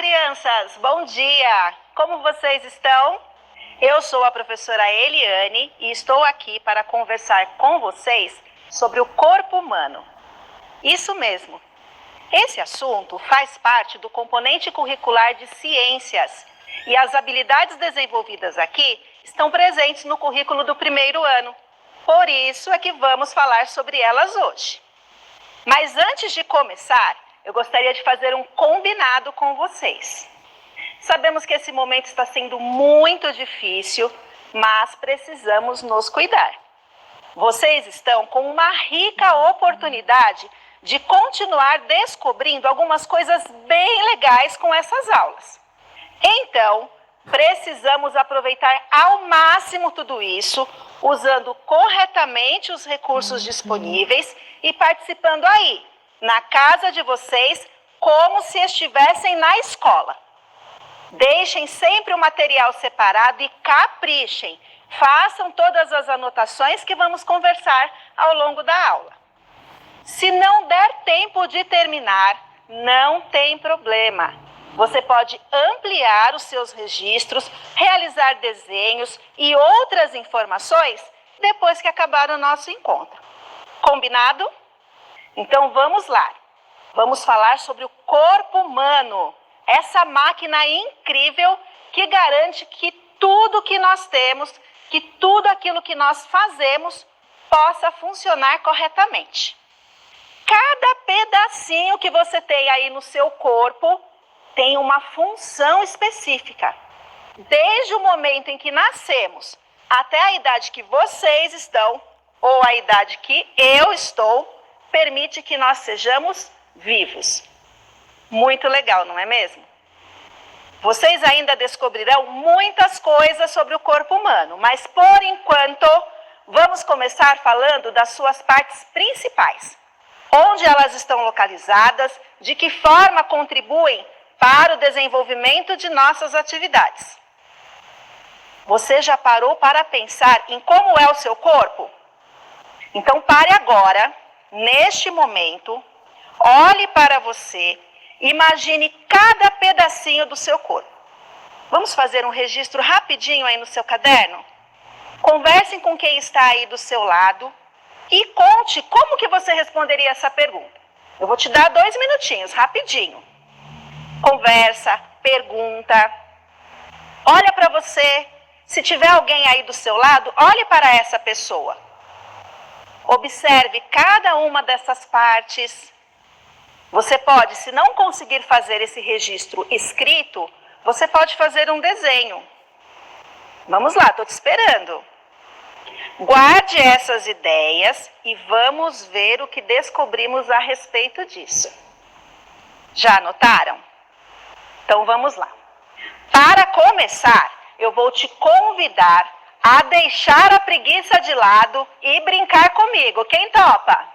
Crianças, bom dia! Como vocês estão? Eu sou a professora Eliane e estou aqui para conversar com vocês sobre o corpo humano. Isso mesmo. Esse assunto faz parte do componente curricular de ciências e as habilidades desenvolvidas aqui estão presentes no currículo do primeiro ano. Por isso é que vamos falar sobre elas hoje. Mas antes de começar, eu gostaria de fazer um combinado com vocês. Sabemos que esse momento está sendo muito difícil, mas precisamos nos cuidar. Vocês estão com uma rica oportunidade de continuar descobrindo algumas coisas bem legais com essas aulas. Então, precisamos aproveitar ao máximo tudo isso, usando corretamente os recursos disponíveis e participando aí, na casa de vocês, como se estivessem na escola. Deixem sempre o material separado e caprichem. Façam todas as anotações que vamos conversar ao longo da aula. Se não der tempo de terminar, não tem problema. Você pode ampliar os seus registros, realizar desenhos e outras informações depois que acabar o nosso encontro. Combinado? Então vamos lá. Vamos falar sobre o corpo humano. Essa máquina incrível que garante que tudo que nós temos, que tudo aquilo que nós fazemos possa funcionar corretamente. Cada pedacinho que você tem aí no seu corpo tem uma função específica. Desde o momento em que nascemos até a idade que vocês estão, ou a idade que eu estou, permite que nós sejamos vivos. Muito legal, não é mesmo? Vocês ainda descobrirão muitas coisas sobre o corpo humano, mas por enquanto vamos começar falando das suas partes principais. Onde elas estão localizadas, de que forma contribuem para o desenvolvimento de nossas atividades. Você já parou para pensar em como é o seu corpo? Então pare agora, neste momento, olhe para você, imagine cada pedacinho do seu corpo. Vamos fazer um registro rapidinho aí no seu caderno? Conversem com quem está aí do seu lado e conte como que você responderia essa pergunta. Eu vou te dar 2 minutinhos, rapidinho. Conversa, pergunta, olha para você. Se tiver alguém aí do seu lado, olhe para essa pessoa. Observe cada uma dessas partes. Você pode, se não conseguir fazer esse registro escrito, você pode fazer um desenho. Vamos lá, estou te esperando. Guarde essas ideias e vamos ver o que descobrimos a respeito disso. Já anotaram? Então vamos lá. Para começar, eu vou te convidar a deixar a preguiça de lado e brincar comigo. Quem topa?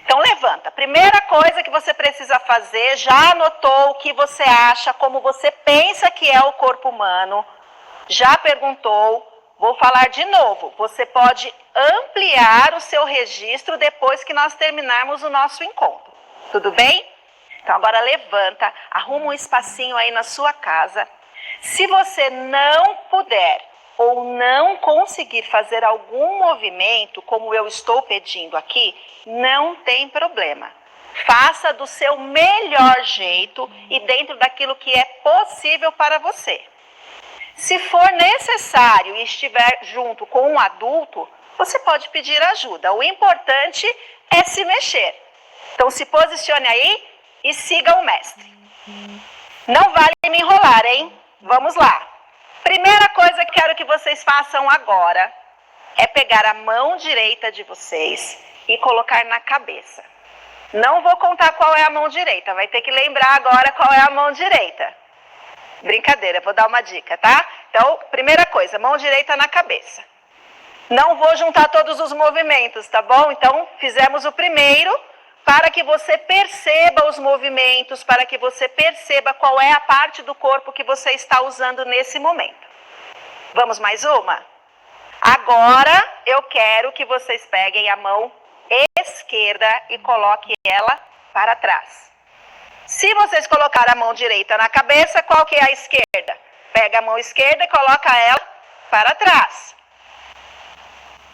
Então levanta. Primeira coisa que você precisa fazer, já anotou o que você acha, como você pensa que é o corpo humano, já perguntou, vou falar de novo. Você pode ampliar o seu registro depois que nós terminarmos o nosso encontro. Tudo bem? Então agora levanta, arruma um espacinho aí na sua casa. Se você não puder ou não conseguir fazer algum movimento, como eu estou pedindo aqui, não tem problema. Faça do seu melhor jeito e dentro daquilo que é possível para você. Se for necessário e estiver junto com um adulto, você pode pedir ajuda. O importante é se mexer. Então se posicione aí e siga o mestre. Não vale me enrolar, hein? Vamos lá. Primeira coisa que quero que vocês façam agora é pegar a mão direita de vocês e colocar na cabeça. Não vou contar qual é a mão direita, vai ter que lembrar agora qual é a mão direita. Brincadeira, vou dar uma dica, tá? Então, primeira coisa, mão direita na cabeça. Não vou juntar todos os movimentos, tá bom? Então, fizemos o primeiro para que você perceba os movimentos, para que você perceba qual é a parte do corpo que você está usando nesse momento. Vamos mais uma? Agora, eu quero que vocês peguem a mão esquerda e coloquem ela para trás. Se vocês colocarem a mão direita na cabeça, qual que é a esquerda? Pega a mão esquerda e coloca ela para trás.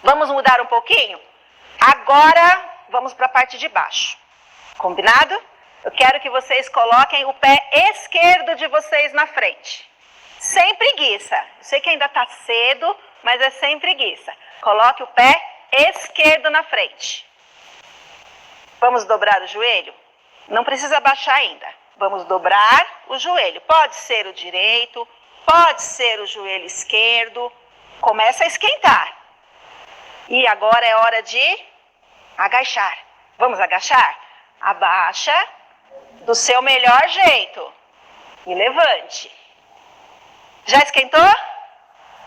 Vamos mudar um pouquinho? Agora, vamos para a parte de baixo. Combinado? Eu quero que vocês coloquem o pé esquerdo de vocês na frente. Sem preguiça. Eu sei que ainda está cedo, mas é sem preguiça. Coloque o pé esquerdo na frente. Vamos dobrar o joelho? Não precisa baixar ainda. Vamos dobrar o joelho. Pode ser o direito, pode ser o joelho esquerdo. Começa a esquentar. E agora é hora de agachar. Vamos agachar? Abaixa do seu melhor jeito. E levante. Já esquentou?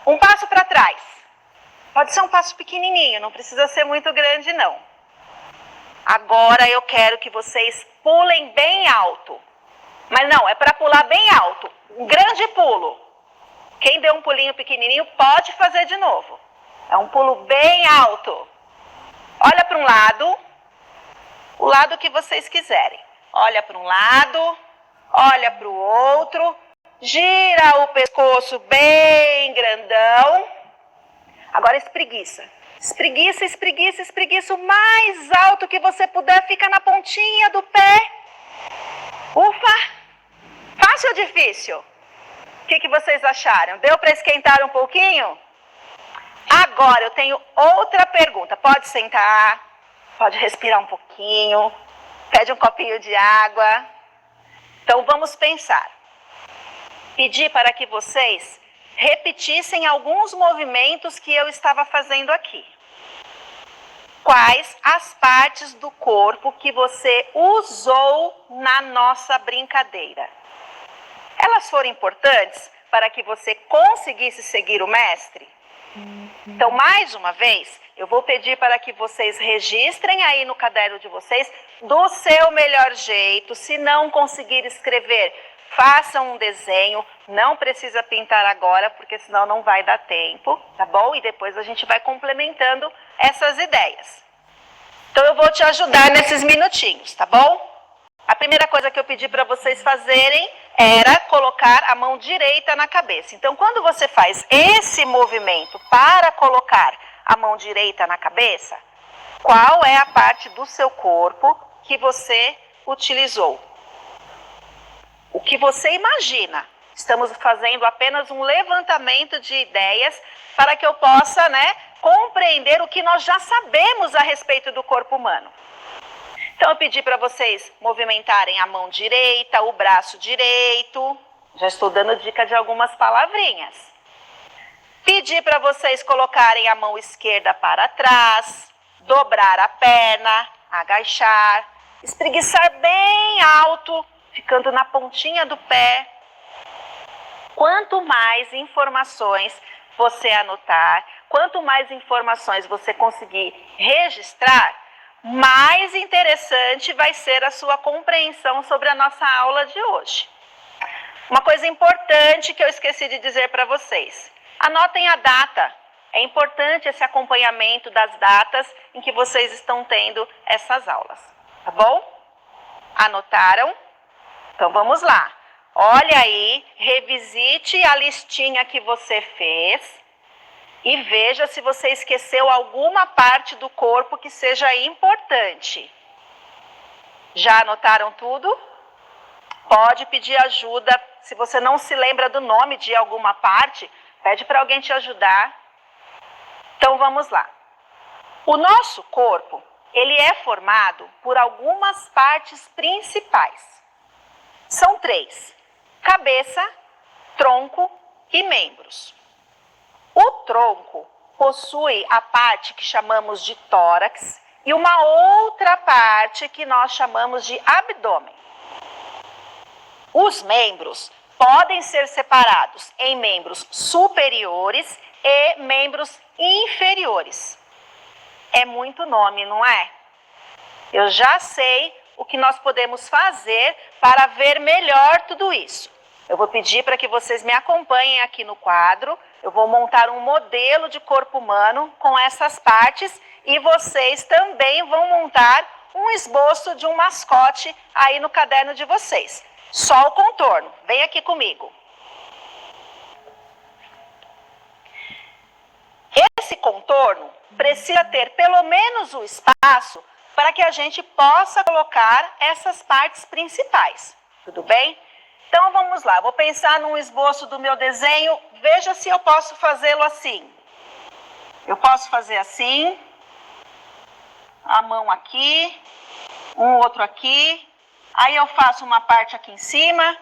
Um passo para trás. Pode ser um passo pequenininho, não precisa ser muito grande não. Agora eu quero que vocês pulem bem alto. Mas não, é para pular bem alto. Um grande pulo. Quem deu um pulinho pequenininho pode fazer de novo. É um pulo bem alto. Olha para um lado. O lado que vocês quiserem. Olha para um lado. Olha para o outro. Gira o pescoço bem grandão. Agora espreguiça. Espreguiça, espreguiça, espreguiça. O mais alto que você puder, fica na pontinha do pé. Ufa! Fácil ou difícil? O que vocês acharam? Deu para esquentar um pouquinho? Agora eu tenho outra pergunta. Pode sentar, pode respirar um pouquinho, pede um copinho de água. Então vamos pensar. Pedi para que vocês repetissem alguns movimentos que eu estava fazendo aqui. Quais as partes do corpo que você usou na nossa brincadeira? Elas foram importantes para que você conseguisse seguir o mestre? Então, mais uma vez, eu vou pedir para que vocês registrem aí no caderno de vocês do seu melhor jeito. Se não conseguir escrever, façam um desenho. Não precisa pintar agora, porque senão não vai dar tempo, tá bom? E depois a gente vai complementando essas ideias. Então, eu vou te ajudar nesses minutinhos, tá bom? A primeira coisa que eu pedi para vocês fazerem era colocar a mão direita na cabeça. Então, quando você faz esse movimento para colocar a mão direita na cabeça, qual é a parte do seu corpo que você utilizou? O que você imagina? Estamos fazendo apenas um levantamento de ideias para que eu possa, compreender o que nós já sabemos a respeito do corpo humano. Então, eu pedi para vocês movimentarem a mão direita, o braço direito. Já estou dando dica de algumas palavrinhas. Pedi para vocês colocarem a mão esquerda para trás, dobrar a perna, agachar, espreguiçar bem alto, ficando na pontinha do pé. Quanto mais informações você anotar, quanto mais informações você conseguir registrar, mais interessante vai ser a sua compreensão sobre a nossa aula de hoje. Uma coisa importante que eu esqueci de dizer para vocês. Anotem a data. É importante esse acompanhamento das datas em que vocês estão tendo essas aulas. Tá bom? Anotaram? Então vamos lá. Olha aí, revisite a listinha que você fez. E veja se você esqueceu alguma parte do corpo que seja importante. Já anotaram tudo? Pode pedir ajuda. Se você não se lembra do nome de alguma parte, pede para alguém te ajudar. Então vamos lá. O nosso corpo, ele é formado por algumas partes principais. São 3: cabeça, tronco e membros. O tronco possui a parte que chamamos de tórax e uma outra parte que nós chamamos de abdômen. Os membros podem ser separados em membros superiores e membros inferiores. É muito nome, não é? Eu já sei o que nós podemos fazer para ver melhor tudo isso. Eu vou pedir para que vocês me acompanhem aqui no quadro. Eu vou montar um modelo de corpo humano com essas partes e vocês também vão montar um esboço de um mascote aí no caderno de vocês. Só o contorno. Vem aqui comigo. Esse contorno precisa ter pelo menos o espaço para que a gente possa colocar essas partes principais. Tudo bem? Então vamos lá, vou pensar num esboço do meu desenho, veja se eu posso fazê-lo assim. Eu posso fazer assim, a mão aqui, um outro aqui, aí eu faço uma parte aqui em cima.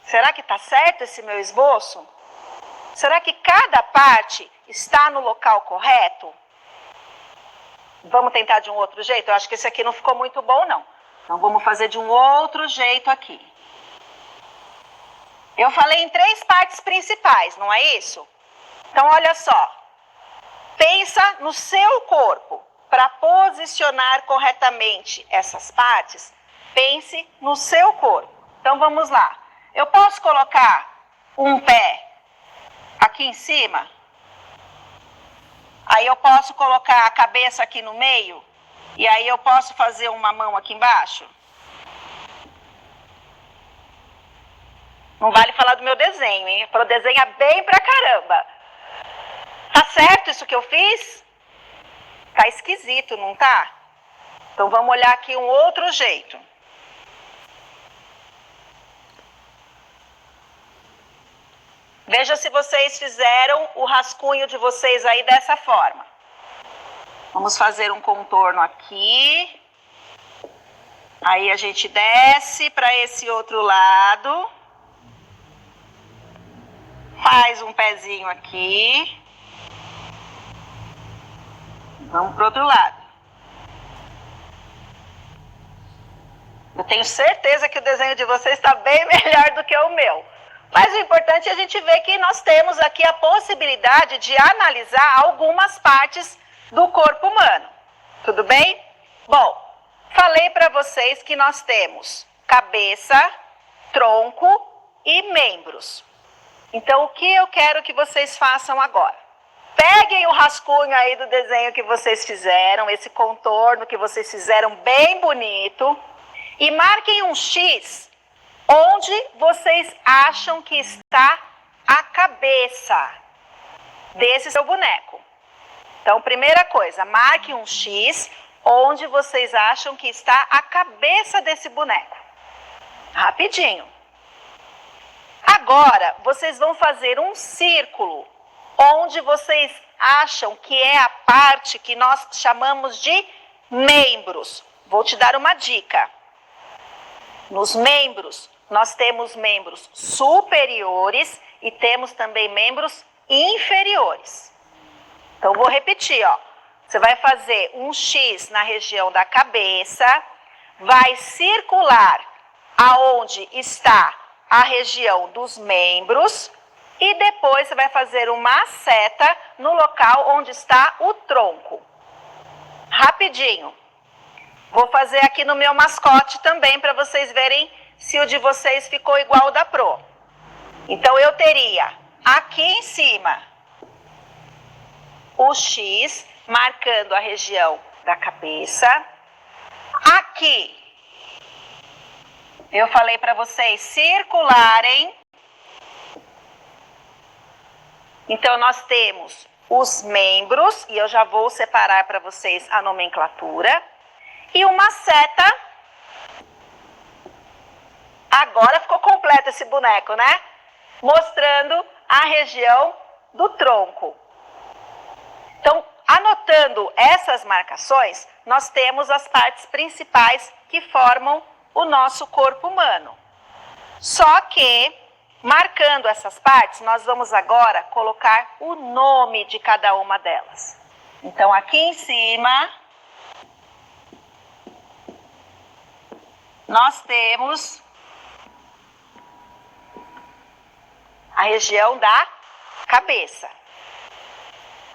Será que está certo esse meu esboço? Será que cada parte está no local correto? Vamos tentar de um outro jeito? Eu acho que esse aqui não ficou muito bom, não. Então, vamos fazer de um outro jeito aqui. Eu falei em 3 partes principais, não é isso? Então, olha só. Pensa no seu corpo. Para posicionar corretamente essas partes, pense no seu corpo. Então, vamos lá. Eu posso colocar um pé aqui em cima? Aí eu posso colocar a cabeça aqui no meio? E aí eu posso fazer uma mão aqui embaixo? Não vale falar do meu desenho, hein? Para desenhar bem pra caramba. Tá certo isso que eu fiz? Tá esquisito, não tá? Então vamos olhar aqui um outro jeito. Veja se vocês fizeram o rascunho de vocês aí dessa forma. Vamos fazer um contorno aqui. Aí a gente desce para esse outro lado. Faz um pezinho aqui. Vamos para o outro lado. Eu tenho certeza que o desenho de vocês está bem melhor do que o meu. Mas o importante é a gente ver que nós temos aqui a possibilidade de analisar algumas partes do corpo humano. Tudo bem? Bom, falei para vocês que nós temos cabeça, tronco e membros. Então, o que eu quero que vocês façam agora? Peguem o rascunho aí do desenho que vocês fizeram, esse contorno que vocês fizeram bem bonito, e marquem um X onde vocês acham que está a cabeça desse seu boneco. Então, primeira coisa, marque um X onde vocês acham que está a cabeça desse boneco. Rapidinho. Agora, vocês vão fazer um círculo onde vocês acham que é a parte que nós chamamos de membros. Vou te dar uma dica. Nos membros, nós temos membros superiores e temos também membros inferiores. Então, vou repetir, ó. Você vai fazer um X na região da cabeça, vai circular aonde está a região dos membros e depois você vai fazer uma seta no local onde está o tronco. Rapidinho. Vou fazer aqui no meu mascote também para vocês verem se o de vocês ficou igual ao da Pro. Então, eu teria aqui em cima o X marcando a região da cabeça. Aqui, eu falei para vocês circularem. Então, nós temos os membros, e eu já vou separar para vocês a nomenclatura. E uma seta. Agora ficou completo esse boneco, né? Mostrando a região do tronco. Então, anotando essas marcações, nós temos as partes principais que formam o nosso corpo humano. Só que, marcando essas partes, nós vamos agora colocar o nome de cada uma delas. Então, aqui em cima, nós temos a região da cabeça.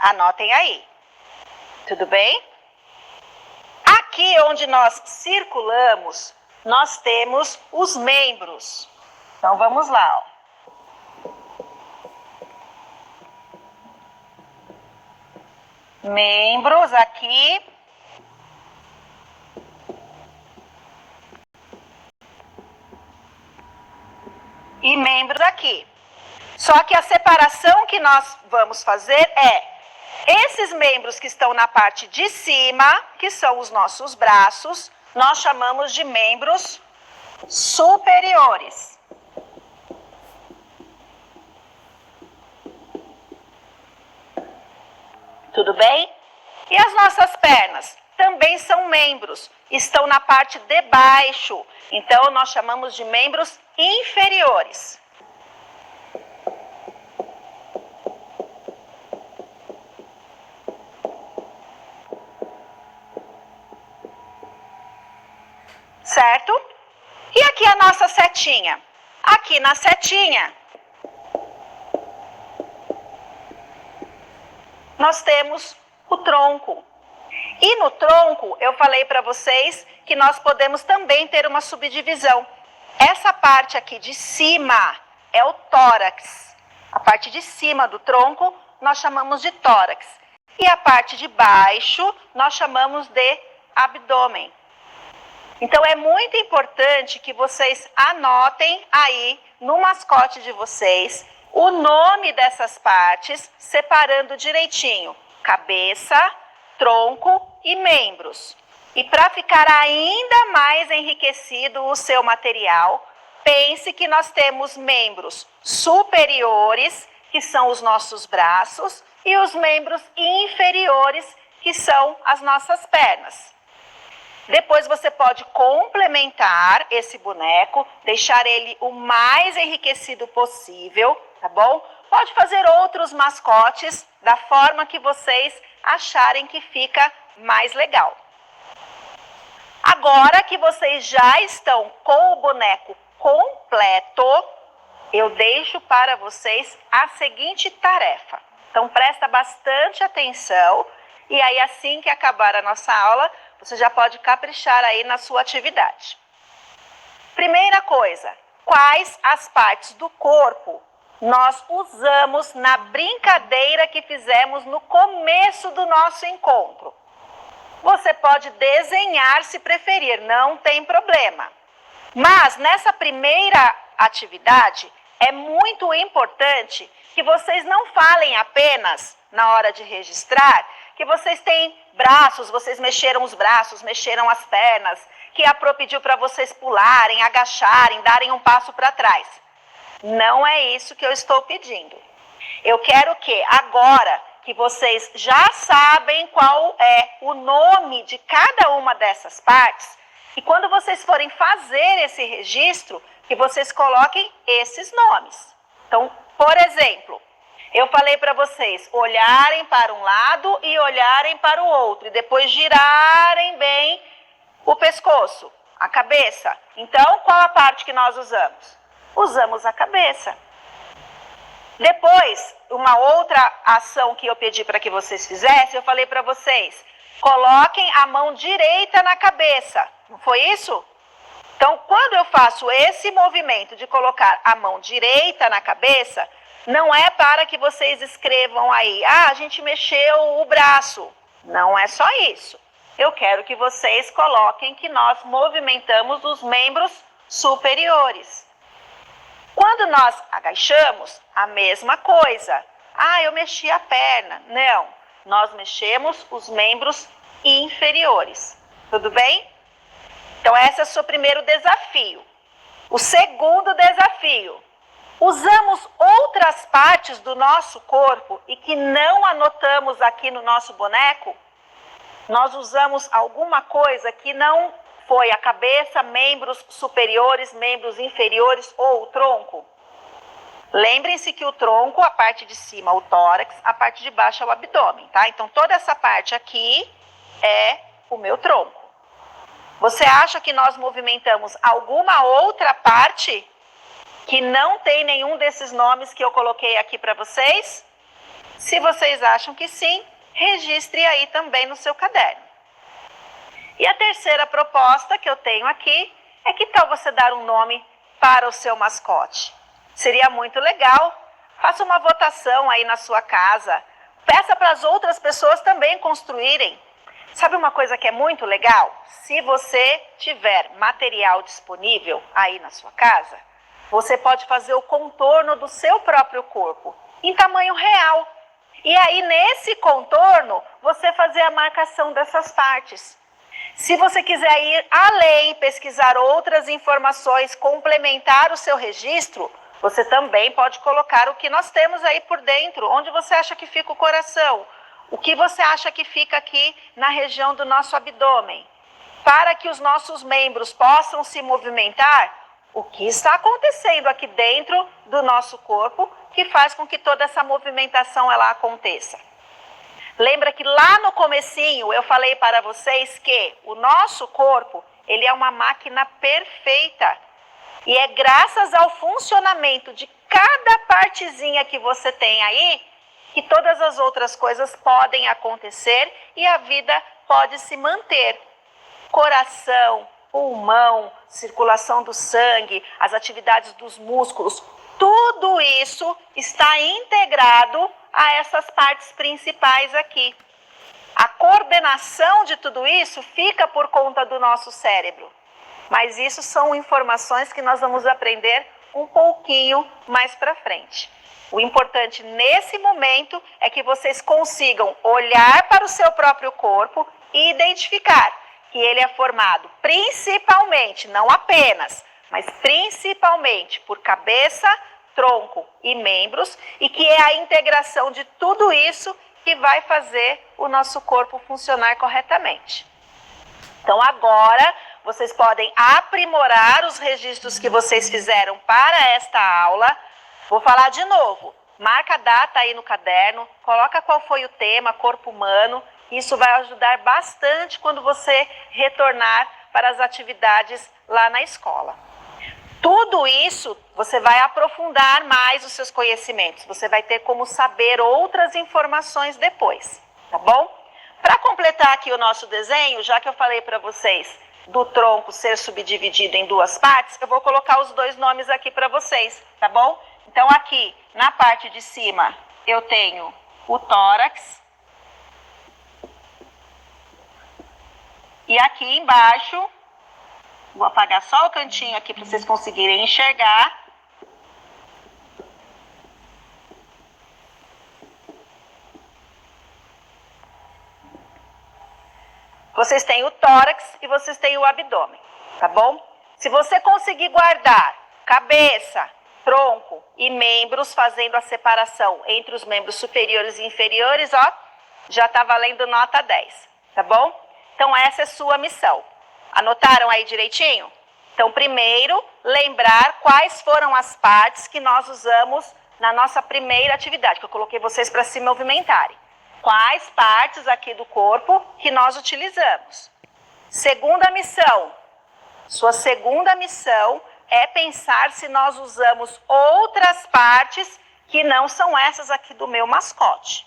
Anotem aí. Tudo bem? Aqui onde nós circulamos, nós temos os membros. Então, vamos lá, ó. membros aqui e membros aqui. Só que a separação que nós vamos fazer é esses membros que estão na parte de cima, que são os nossos braços, nós chamamos de membros superiores. Tudo bem? E as nossas pernas também são membros, estão na parte de baixo, então nós chamamos de membros inferiores. Certo? E aqui a nossa setinha. Aqui na setinha, nós temos o tronco. E no tronco, eu falei para vocês que nós podemos também ter uma subdivisão. Essa parte aqui de cima é o tórax. A parte de cima do tronco, nós chamamos de tórax. E a parte de baixo, nós chamamos de abdômen. Então, é muito importante que vocês anotem aí no mascote de vocês o nome dessas partes, separando direitinho cabeça, tronco e membros. E para ficar ainda mais enriquecido o seu material, pense que nós temos membros superiores, que são os nossos braços, e os membros inferiores, que são as nossas pernas. Depois você pode complementar esse boneco, deixar ele o mais enriquecido possível, tá bom? Pode fazer outros mascotes da forma que vocês acharem que fica mais legal. Agora que vocês já estão com o boneco completo, eu deixo para vocês a seguinte tarefa. Então presta bastante atenção e aí assim que acabar a nossa aula, você já pode caprichar aí na sua atividade. Primeira coisa, quais as partes do corpo nós usamos na brincadeira que fizemos no começo do nosso encontro? Você pode desenhar se preferir, não tem problema. Mas nessa primeira atividade, é muito importante que vocês não falem apenas na hora de registrar que vocês têm braços, vocês mexeram os braços, mexeram as pernas, que a Pro pediu para vocês pularem, agacharem, darem um passo para trás. Não é isso que eu estou pedindo. Eu quero que agora que vocês já sabem qual é o nome de cada uma dessas partes, e quando vocês forem fazer esse registro, que vocês coloquem esses nomes. Então, por exemplo, eu falei para vocês olharem para um lado e olharem para o outro, e depois girarem bem o pescoço, a cabeça. Então, qual a parte que nós usamos? Usamos a cabeça. Depois, uma outra ação que eu pedi para que vocês fizessem, eu falei para vocês, coloquem a mão direita na cabeça. Não foi isso? Então, quando eu faço esse movimento de colocar a mão direita na cabeça, não é para que vocês escrevam aí, a gente mexeu o braço. Não é só isso. Eu quero que vocês coloquem que nós movimentamos os membros superiores. Quando nós agachamos, a mesma coisa. Eu mexi a perna. Não, nós mexemos os membros inferiores. Tudo bem? Então, esse é o seu primeiro desafio. O segundo desafio. Usamos outras partes do nosso corpo e que não anotamos aqui no nosso boneco? Nós usamos alguma coisa que não foi a cabeça, membros superiores, membros inferiores ou o tronco? Lembrem-se que o tronco, a parte de cima, o tórax, a parte de baixo é o abdômen, tá? Então, toda essa parte aqui é o meu tronco. Você acha que nós movimentamos alguma outra parte que não tem nenhum desses nomes que eu coloquei aqui para vocês? Se vocês acham que sim, registre aí também no seu caderno. E a terceira proposta que eu tenho aqui é que tal você dar um nome para o seu mascote? Seria muito legal. Faça uma votação aí na sua casa. Peça para as outras pessoas também construírem. Sabe uma coisa que é muito legal? Se você tiver material disponível aí na sua casa, você pode fazer o contorno do seu próprio corpo em tamanho real. E aí, nesse contorno, você fazer a marcação dessas partes. Se você quiser ir além, pesquisar outras informações, complementar o seu registro, você também pode colocar o que nós temos aí por dentro, onde você acha que fica o coração, o que você acha que fica aqui na região do nosso abdômen, para que os nossos membros possam se movimentar, o que está acontecendo aqui dentro do nosso corpo, que faz com que toda essa movimentação ela aconteça. Lembra que lá no comecinho eu falei para vocês que o nosso corpo, ele é uma máquina perfeita. E é graças ao funcionamento de cada partezinha que você tem aí, que todas as outras coisas podem acontecer e a vida pode se manter. Coração, pulmão, circulação do sangue, as atividades dos músculos, tudo isso está integrado a essas partes principais aqui. A coordenação de tudo isso fica por conta do nosso cérebro. Mas isso são informações que nós vamos aprender um pouquinho mais para frente. O importante nesse momento é que vocês consigam olhar para o seu próprio corpo e identificar que ele é formado principalmente, não apenas, mas principalmente por cabeça, tronco e membros, e que é a integração de tudo isso que vai fazer o nosso corpo funcionar corretamente. Então agora vocês podem aprimorar os registros que vocês fizeram para esta aula. Vou falar de novo. Marca a data aí no caderno, coloca qual foi o tema, corpo humano. Isso vai ajudar bastante quando você retornar para as atividades lá na escola. Tudo isso você vai aprofundar mais os seus conhecimentos. Você vai ter como saber outras informações depois, tá bom? Para completar aqui o nosso desenho, já que eu falei para vocês do tronco ser subdividido em duas partes, eu vou colocar os dois nomes aqui para vocês, tá bom? Então aqui, na parte de cima, eu tenho o tórax. E aqui embaixo, vou apagar só o cantinho aqui para vocês conseguirem enxergar. Vocês têm o tórax e vocês têm o abdômen, tá bom? Se você conseguir guardar cabeça, tronco e membros, fazendo a separação entre os membros superiores e inferiores, ó, já tá valendo nota 10, tá bom? Então essa é a sua missão. Anotaram aí direitinho? Então primeiro, lembrar quais foram as partes que nós usamos na nossa primeira atividade, que eu coloquei vocês para se movimentarem. Quais partes aqui do corpo que nós utilizamos. Segunda missão. Sua segunda missão é pensar se nós usamos outras partes que não são essas aqui do meu mascote.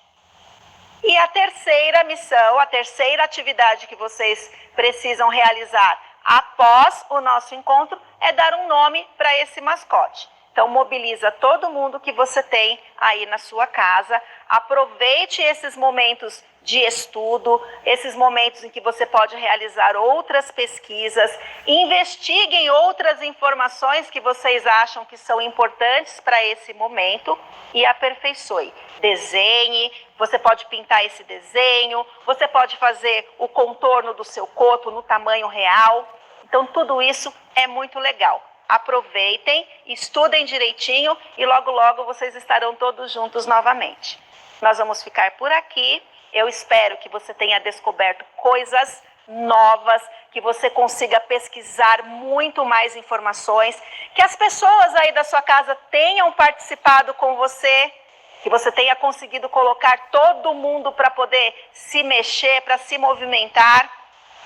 E a terceira missão, a terceira atividade que vocês precisam realizar após o nosso encontro é dar um nome para esse mascote. Então, mobiliza todo mundo que você tem aí na sua casa. Aproveite esses momentos de estudo, esses momentos em que você pode realizar outras pesquisas. Investiguem outras informações que vocês acham que são importantes para esse momento e aperfeiçoe. Desenhe, você pode pintar esse desenho, você pode fazer o contorno do seu corpo no tamanho real. Então, tudo isso é muito legal. Aproveitem, estudem direitinho e logo, logo vocês estarão todos juntos novamente. Nós vamos ficar por aqui. Eu espero que você tenha descoberto coisas novas, que você consiga pesquisar muito mais informações, que as pessoas aí da sua casa tenham participado com você, que você tenha conseguido colocar todo mundo para poder se mexer, para se movimentar.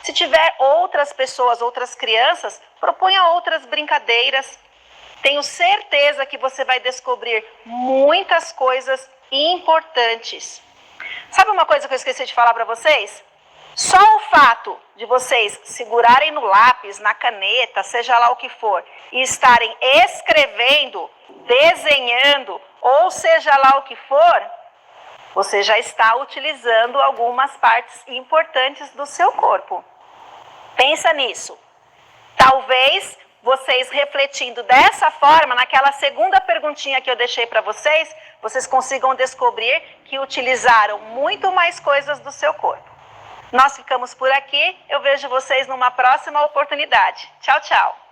Se tiver outras pessoas, outras crianças, proponha outras brincadeiras. Tenho certeza que você vai descobrir muitas coisas importantes. Sabe uma coisa que eu esqueci de falar para vocês? Só o fato de vocês segurarem no lápis, na caneta, seja lá o que for, e estarem escrevendo, desenhando, ou seja lá o que for, Você já está utilizando algumas partes importantes do seu corpo. Pensa nisso. Talvez vocês refletindo dessa forma, naquela segunda perguntinha que eu deixei para vocês, vocês consigam descobrir que utilizaram muito mais coisas do seu corpo. Nós ficamos por aqui. Eu vejo vocês numa próxima oportunidade. Tchau, tchau.